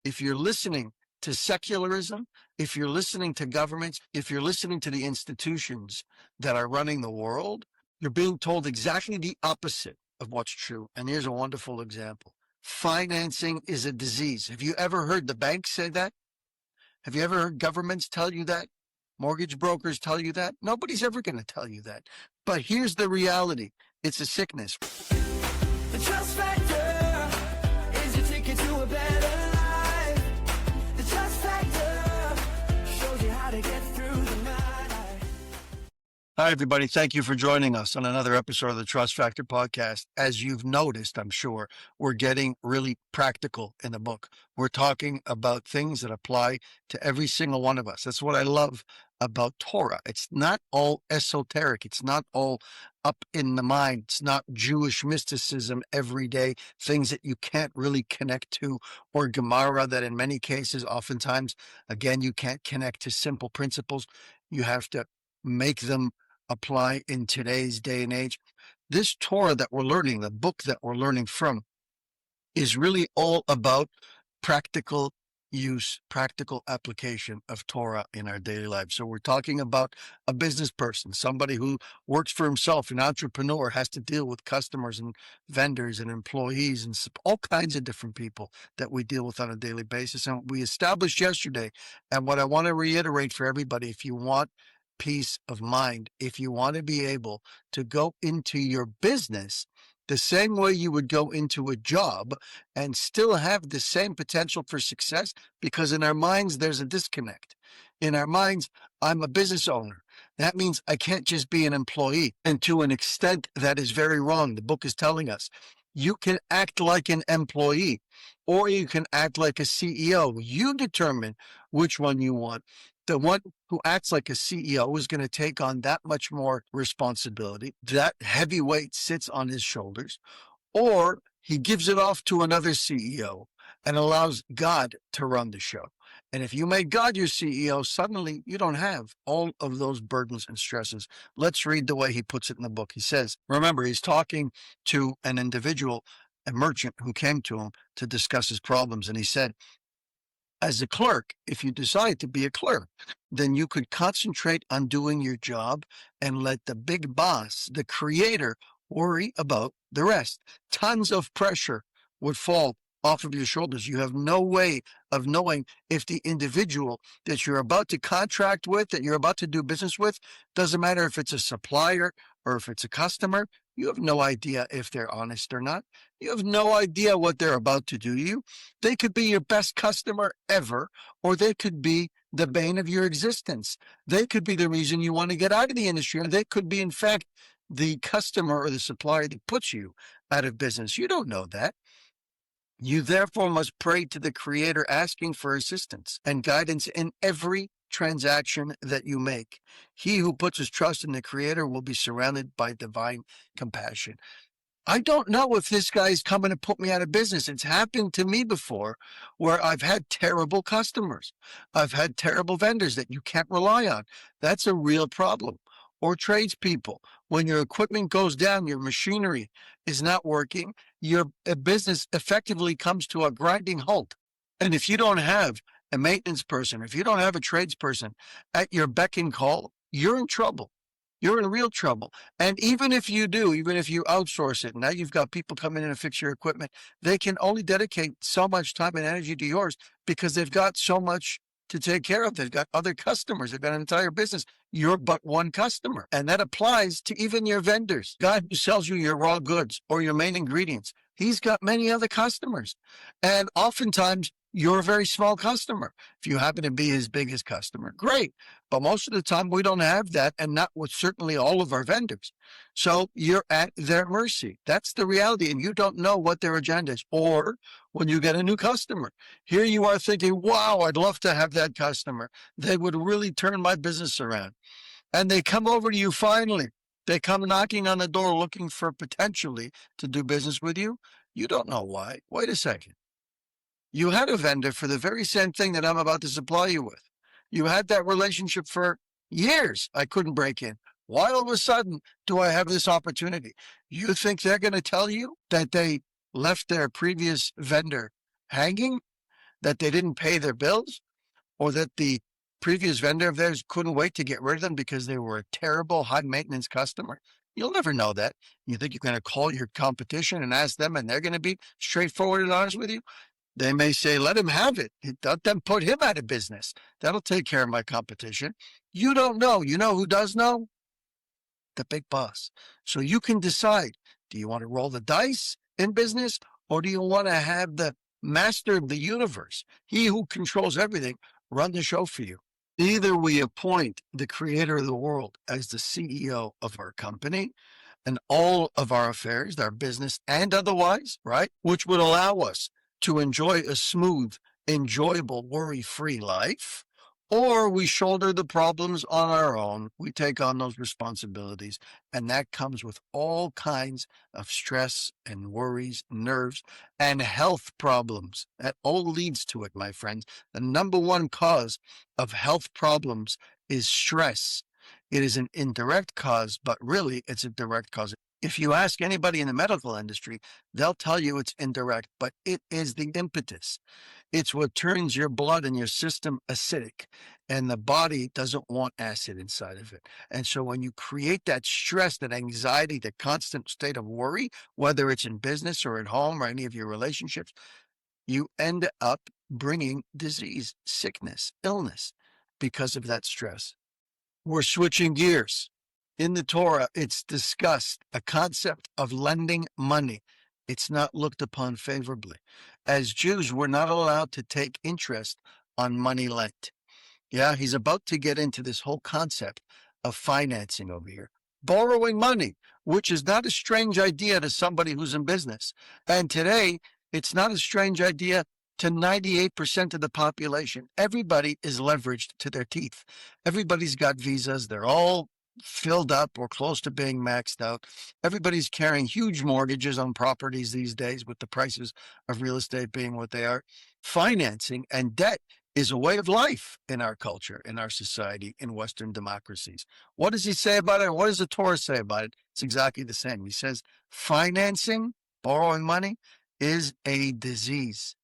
if you're listening to secularism, if you're listening to governments, if you're listening to the institutions that are running the world, you're being told exactly the opposite of what's true. And here's a wonderful example. Financing is a disease. Have you ever heard the banks say that? Have you ever heard governments tell you that? Mortgage brokers tell you that? Nobody's ever going to tell you that. But here's the reality. It's a sickness. The trust factor is your ticket to a better life. The trust factor shows you how to get through the night. Hi, everybody. Thank you for joining us on another episode of the Trust Factor podcast. As you've noticed, I'm sure, we're getting really practical in the book. We're talking about things that apply to every single one of us. That's what I love about Torah. It's not all esoteric. It's not all up in the mind. It's not Jewish mysticism every day, things that you can't really connect to, or Gemara that in many cases, oftentimes, again, you can't connect to simple principles. You have to make them apply in today's day and age. This Torah that we're learning, the book that we're learning from, is really all about practical use, practical application of Torah in our daily lives. So we're talking about a business person, somebody who works for himself, an entrepreneur, has to deal with customers and vendors and employees and all kinds of different people that we deal with on a daily basis. And we established yesterday, and what I want to reiterate for everybody, if you want peace of mind, if you want to be able to go into your business the same way you would go into a job and still have the same potential for success, because in our minds, there's a disconnect. In our minds, I'm a business owner. That means I can't just be an employee. And to an extent, that is very wrong. The book is telling us you can act like an employee or you can act like a CEO. You determine which one you want. The one who acts like a CEO is going to take on that much more responsibility. That heavy weight sits on his shoulders, or he gives it off to another CEO and allows God to run the show. And if you make God your CEO, suddenly you don't have all of those burdens and stresses. Let's read the way he puts it in the book. He says, remember, he's talking to an individual, a merchant who came to him to discuss his problems. And he said, as a clerk, if you decide to be a clerk, then you could concentrate on doing your job and let the big boss, the creator, worry about the rest. Tons of pressure would fall off of your shoulders. You have no way of knowing if the individual that you're about to contract with, that you're about to do business with, doesn't matter if it's a supplier or if it's a customer, you have no idea if they're honest or not. You have no idea what they're about to do to you. They could be your best customer ever, or they could be the bane of your existence. They could be the reason you want to get out of the industry, or they could be, in fact, the customer or the supplier that puts you out of business. You don't know that. You therefore must pray to the Creator, asking for assistance and guidance in every transaction that you make. He who puts his trust in the Creator will be surrounded by divine compassion. I don't know if this guy's coming to put me out of business. It's happened to me before where I've had terrible customers. I've had terrible vendors that you can't rely on. That's a real problem. Or tradespeople. When your equipment goes down, your machinery is not working, your business effectively comes to a grinding halt. And if you don't have a maintenance person, if you don't have a tradesperson at your beck and call, you're in trouble. You're in real trouble. And even if you do, even if you outsource it, now you've got people coming in to fix your equipment, they can only dedicate so much time and energy to yours because they've got so much to take care of. They've got other customers. They've got an entire business. You're but one customer. And that applies to even your vendors. God who sells you your raw goods or your main ingredients, he's got many other customers. And oftentimes, you're a very small customer. If you happen to be his biggest customer, great. But most of the time, we don't have that, and not with certainly all of our vendors. So you're at their mercy. That's the reality, and you don't know what their agenda is. Or when you get a new customer, here you are thinking, wow, I'd love to have that customer. They would really turn my business around. And they come over to you finally. They come knocking on the door looking for potentially to do business with you. You don't know why. Wait a second. You had a vendor for the very same thing that I'm about to supply you with. You had that relationship for years. I couldn't break in. Why all of a sudden do I have this opportunity? You think they're going to tell you that they left their previous vendor hanging? that they didn't pay their bills, or that the previous vendor of theirs couldn't wait to get rid of them because they were a terrible, high maintenance customer? You'll never know that. You think you're going to call your competition and ask them, and they're going to be straightforward and honest with you? They may say, let him have it. Let them put him out of business. That'll take care of my competition. You don't know. You know who does know? The big boss. So you can decide, do you want to roll the dice in business, or do you want to have the master of the universe, he who controls everything, run the show for you? Either we appoint the creator of the world as the CEO of our company and all of our affairs, our business and otherwise, right? Which would allow us to enjoy a smooth, enjoyable, worry-free life, or we shoulder the problems on our own. We take on those responsibilities, and that comes with all kinds of stress and worries, nerves, and health problems. That all leads to it, my friends. The number one cause of health problems is stress. It is an indirect cause, but really it's a direct cause. If you ask anybody in the medical industry, they'll tell you it's indirect, but it is the impetus. It's what turns your blood and your system acidic, and the body doesn't want acid inside of it. And so when you create that stress, that anxiety, that constant state of worry, whether it's in business or at home or any of your relationships, you end up bringing disease, sickness, illness because of that stress. We're switching gears. In the Torah, it's discussed a concept of lending money. It's not looked upon favorably. As Jews, we're not allowed to take interest on money lent. Yeah, he's about to get into this whole concept of financing over here. Borrowing money, which is not a strange idea to somebody who's in business. And today, it's not a strange idea to 98% of the population. Everybody is leveraged to their teeth. Everybody's got visas. They're all filled up or close to being maxed out. Everybody's carrying huge mortgages on properties these days with the prices of real estate being what they are. Financing and debt is a way of life in our culture, in our society, in Western democracies. What does he say about it? What does the Torah say about it? It's exactly the same. He says financing, borrowing money, is a disease.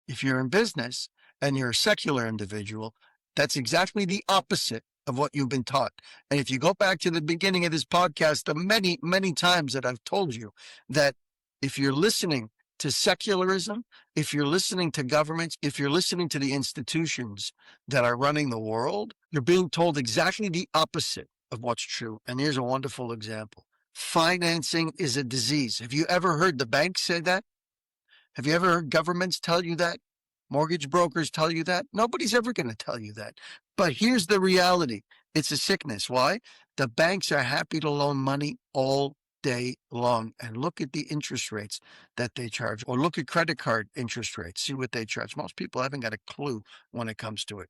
If you're in business and you're a secular individual, that's exactly the opposite of what you've been taught. And if you go back to the beginning of this podcast, the many, many times that I've told you that if you're listening to secularism, if you're listening to governments, if you're listening to the institutions that are running the world, you're being told exactly the opposite of what's true. And here's a wonderful example. Financing is a disease. Have you ever heard the banks say that? Have you ever heard governments tell you that? Mortgage brokers tell you that? Nobody's ever going to tell you that. But here's the reality. It's a sickness. Why? The banks are happy to loan money all day long. And look at the interest rates that they charge, or look at credit card interest rates. See what they charge. Most people haven't got a clue when it comes to it.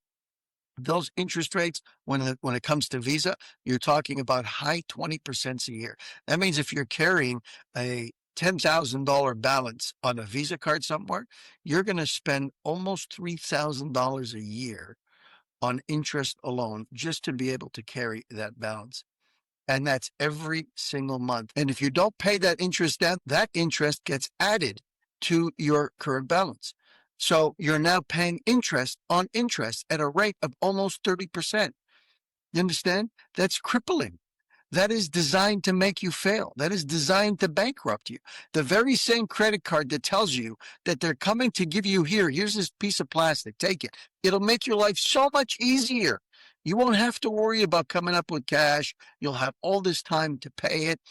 Those interest rates, when it comes to Visa, you're talking about high 20% a year. That means if you're carrying a $10,000 balance on a Visa card somewhere, you're going to spend almost $3,000 a year on interest alone just to be able to carry that balance. And that's every single month. And if you don't pay that interest down, that interest gets added to your current balance. So you're now paying interest on interest at a rate of almost 30%. You understand? That's crippling. That is designed to make you fail. That is designed to bankrupt you. The very same credit card that tells you that they're coming to give you here's this piece of plastic, take it. It'll make your life so much easier. You won't have to worry about coming up with cash. You'll have all this time to pay it.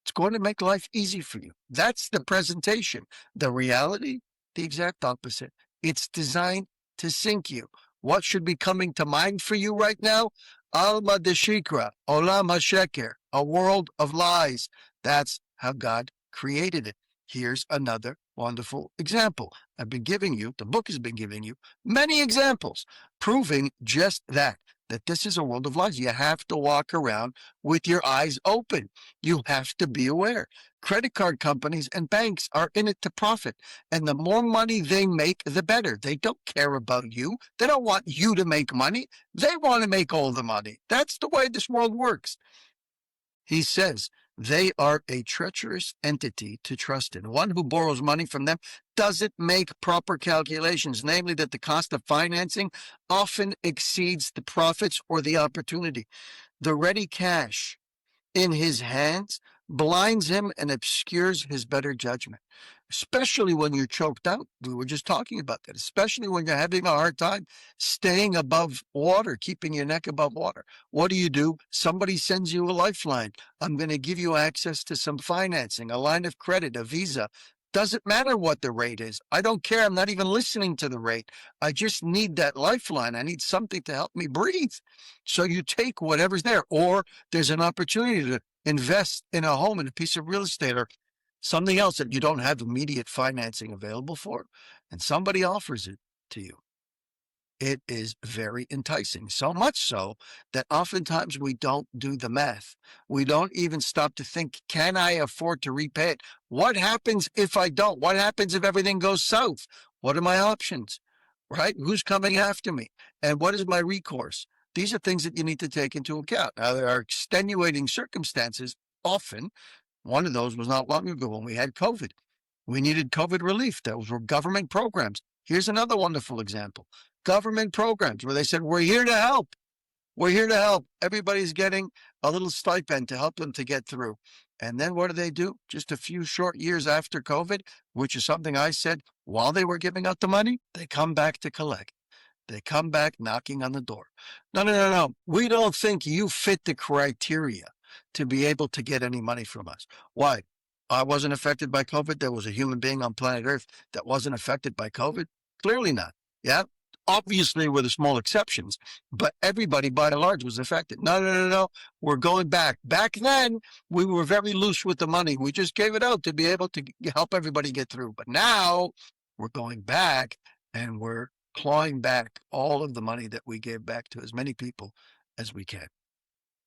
It's going to make life easy for you. That's the presentation. The reality, the exact opposite. It's designed to sink you. What should be coming to mind for you right now? Alma de Shikra, Olam HaSheker, a world of lies. That's how God created it. Here's another wonderful example. I've been giving you, the book has been giving you many examples proving just that this is a world of lies. You have to walk around with your eyes open. You have to be aware. Credit card companies and banks are in it to profit. And the more money they make, the better. They don't care about you. They don't want you to make money. They want to make all the money. That's the way this world works. He says They are a treacherous entity to trust in. One who borrows money from them doesn't make proper calculations, namely that the cost of financing often exceeds the profits or the opportunity. The ready cash in his hands blinds him and obscures his better judgment, especially when you're choked out. We were just talking about that, especially when you're having a hard time staying above water, keeping your neck above water. What do? Somebody sends you a lifeline. I'm going to give you access to some financing, a line of credit, a visa. Doesn't matter what the rate is. I don't care. I'm not even listening to the rate. I just need that lifeline. I need something to help me breathe. So you take whatever's there, or there's an opportunity to invest in a home, in a piece of real estate, or something else that you don't have immediate financing available for, and somebody offers it to you. It is very enticing, so much so that oftentimes we don't do the math. We don't even stop to think, can I afford to repay it? What happens if I don't? What happens if everything goes south? What are my options, right? Who's coming after me? And what is my recourse? These are things that you need to take into account. Now, there are extenuating circumstances often. One of those was not long ago when we had COVID. We needed COVID relief. Those were government programs. Here's another wonderful example. Government programs where they said, we're here to help. We're here to help. Everybody's getting a little stipend to help them to get through. And then what do? Just a few short years after COVID, which is something I said while they were giving out the money, they come back to collect. They come back knocking on the door. No. We don't think you fit the criteria to be able to get any money from us. Why? I wasn't affected by COVID. There was a human being on planet Earth that wasn't affected by COVID? Clearly not. Yeah. Obviously, with the small exceptions, but everybody by and large was affected. No. We're going back. Back then, we were very loose with the money. We just gave it out to be able to help everybody get through. But now we're going back and we're clawing back all of the money that we gave back to as many people as we can.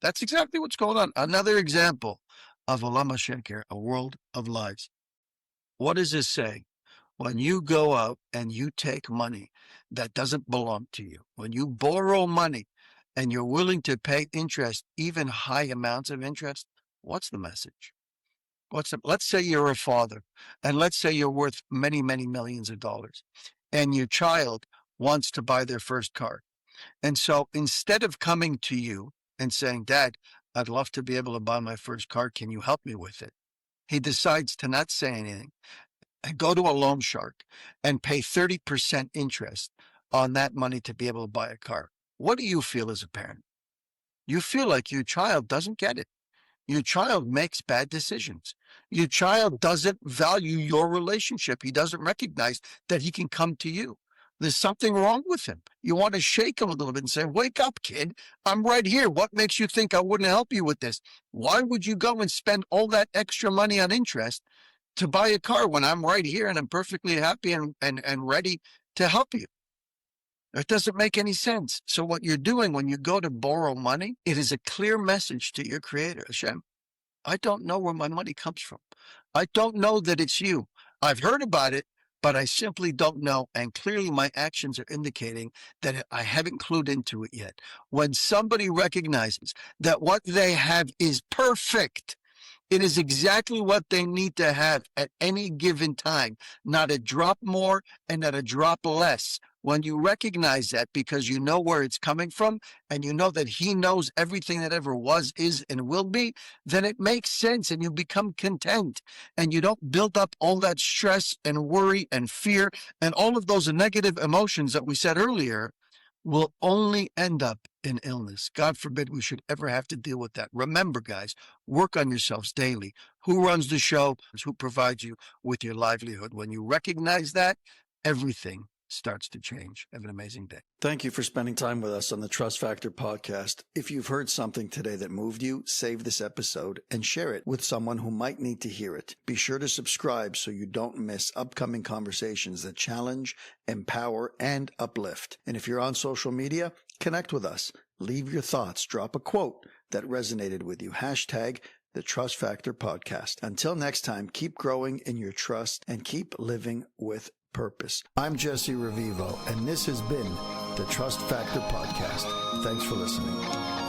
That's exactly what's going on. Another example of Olam HaSheker, a world of lies. What does this say? When you go out and you take money that doesn't belong to you, when you borrow money and you're willing to pay interest, even high amounts of interest, what's the message? Let's say you're a father, and let's say you're worth many, many millions of dollars, and your child wants to buy their first car. And so instead of coming to you and saying, Dad, I'd love to be able to buy my first car. Can you help me with it? He decides to not say anything and go to a loan shark and pay 30% interest on that money to be able to buy a car. What do you feel as a parent? You feel like your child doesn't get it. Your child makes bad decisions. Your child doesn't value your relationship. He doesn't recognize that he can come to you. There's something wrong with him. You want to shake him a little bit and say, wake up, kid. I'm right here. What makes you think I wouldn't help you with this? Why would you go and spend all that extra money on interest to buy a car when I'm right here and I'm perfectly happy and ready to help you? It doesn't make any sense. So what you're doing when you go to borrow money, it is a clear message to your creator, Hashem. I don't know where my money comes from. I don't know that it's you. I've heard about it, but I simply don't know. And clearly my actions are indicating that I haven't clued into it yet. When somebody recognizes that what they have is perfect, it is exactly what they need to have at any given time, not a drop more and not a drop less. When you recognize that because you know where it's coming from and you know that he knows everything that ever was, is, and will be, then it makes sense and you become content and you don't build up all that stress and worry and fear and all of those negative emotions that we said earlier will only end up in illness. God forbid we should ever have to deal with that. Remember, guys, work on yourselves daily. Who runs the show? Who provides you with your livelihood? When you recognize that, everything starts to change. Have an amazing day. Thank you for spending time with us on the Trust Factor podcast. If you've heard something today that moved you, save this episode and share it with someone who might need to hear it. Be sure to subscribe so you don't miss upcoming conversations that challenge, empower, and uplift. And if you're on social media, connect with us. Leave your thoughts. Drop a quote that resonated with you. Hashtag the Trust Factor podcast. Until next time, keep growing in your trust and keep living with purpose. I'm Jesse Revivo, and this has been the Trust Factor Podcast. Thanks for listening.